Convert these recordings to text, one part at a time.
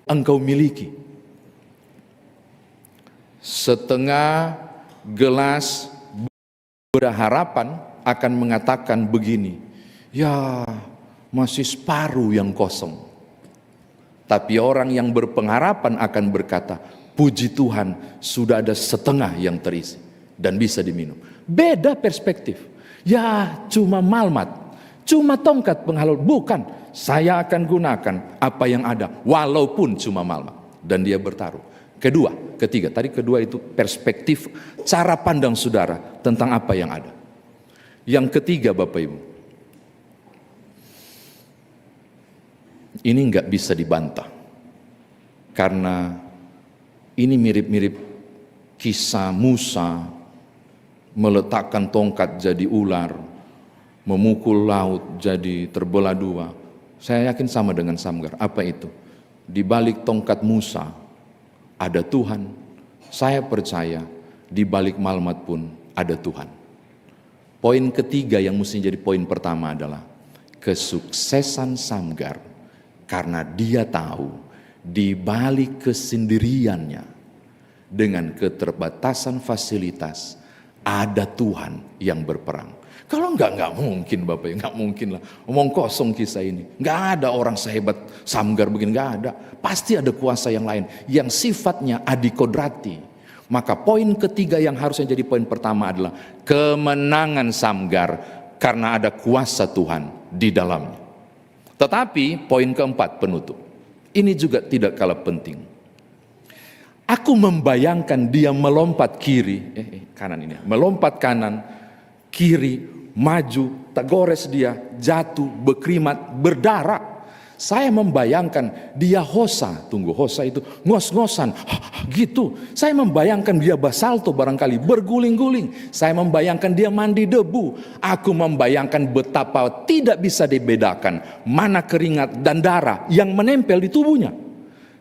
engkau miliki. Setengah gelas berharapan akan mengatakan begini, ya masih separuh yang kosong. Tapi orang yang berpengharapan akan berkata, puji Tuhan sudah ada setengah yang terisi dan bisa diminum. Beda perspektif. Ya cuma malmat, cuma tongkat penghalauan. Bukan, saya akan gunakan apa yang ada walaupun cuma malmat. Dan dia bertaruh. Ketiga, tadi kedua itu perspektif cara pandang saudara tentang apa yang ada. Yang ketiga Bapak Ibu, ini nggak bisa dibantah. Karena ini mirip-mirip kisah Musa meletakkan tongkat jadi ular, memukul laut jadi terbelah dua. Saya yakin sama dengan Samgar. Apa itu? Di balik tongkat Musa ada Tuhan. Saya percaya di balik malmat pun ada Tuhan. Poin ketiga yang mesti jadi poin pertama adalah kesuksesan Samgar karena dia tahu di balik kesendiriannya dengan keterbatasan fasilitas ada Tuhan yang berperang. Kalau enggak mungkin Bapak ya, enggak mungkin lah. Omong kosong kisah ini. Enggak ada orang sehebat Samgar begini, enggak ada. Pasti ada kuasa yang lain yang sifatnya adikodrati. Maka poin ketiga yang harusnya jadi poin pertama adalah kemenangan Samgar karena ada kuasa Tuhan di dalamnya. Tetapi poin keempat penutup. Ini juga tidak kalah penting. Aku membayangkan dia melompat melompat kanan, kiri, maju, tak gores dia, jatuh, berkerimat, berdarah. Saya membayangkan dia hosa itu ngos-ngosan, gitu. Saya membayangkan dia basalto barangkali, berguling-guling. Saya membayangkan dia mandi debu. Aku membayangkan betapa tidak bisa dibedakan mana keringat dan darah yang menempel di tubuhnya.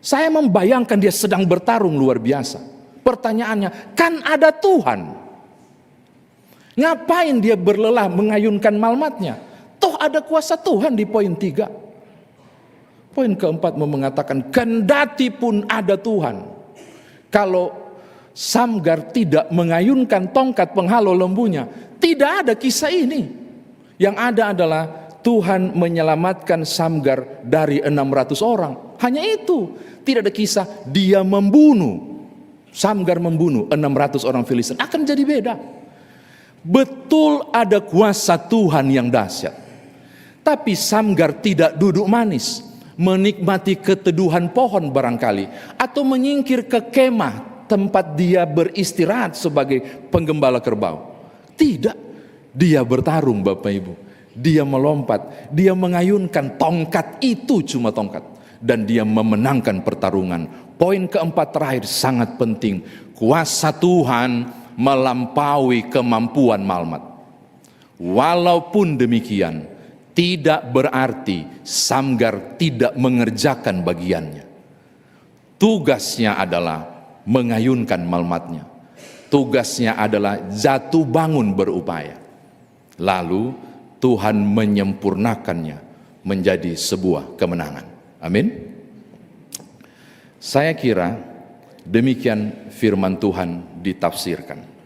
Saya membayangkan dia sedang bertarung luar biasa. Pertanyaannya, kan ada Tuhan. Ngapain dia berlelah mengayunkan malmatnya? Toh ada kuasa Tuhan di poin 3. Poin keempat mengatakan, kendati pun ada Tuhan. Kalau Samgar tidak mengayunkan tongkat penghalau lembunya, tidak ada kisah ini. Yang ada adalah Tuhan menyelamatkan Samgar dari 600 orang. Hanya itu. Tidak ada kisah dia membunuh. Samgar membunuh 600 orang Filistin. Akan jadi beda. Betul ada kuasa Tuhan yang dahsyat. Tapi Samgar tidak duduk manis, menikmati keteduhan pohon barangkali, atau menyingkir ke kemah tempat dia beristirahat sebagai penggembala kerbau. Tidak. Dia bertarung Bapak Ibu. Dia melompat, dia mengayunkan tongkat, itu cuma tongkat. Dan dia memenangkan pertarungan. Poin keempat terakhir sangat penting. Kuasa Tuhan melampaui kemampuan malmat. Walaupun demikian, tidak berarti Samgar tidak mengerjakan bagiannya. Tugasnya adalah mengayunkan malmatnya. Tugasnya adalah jatuh bangun berupaya. Lalu Tuhan menyempurnakannya menjadi sebuah kemenangan. Amin. Saya kira demikian firman Tuhan ditafsirkan.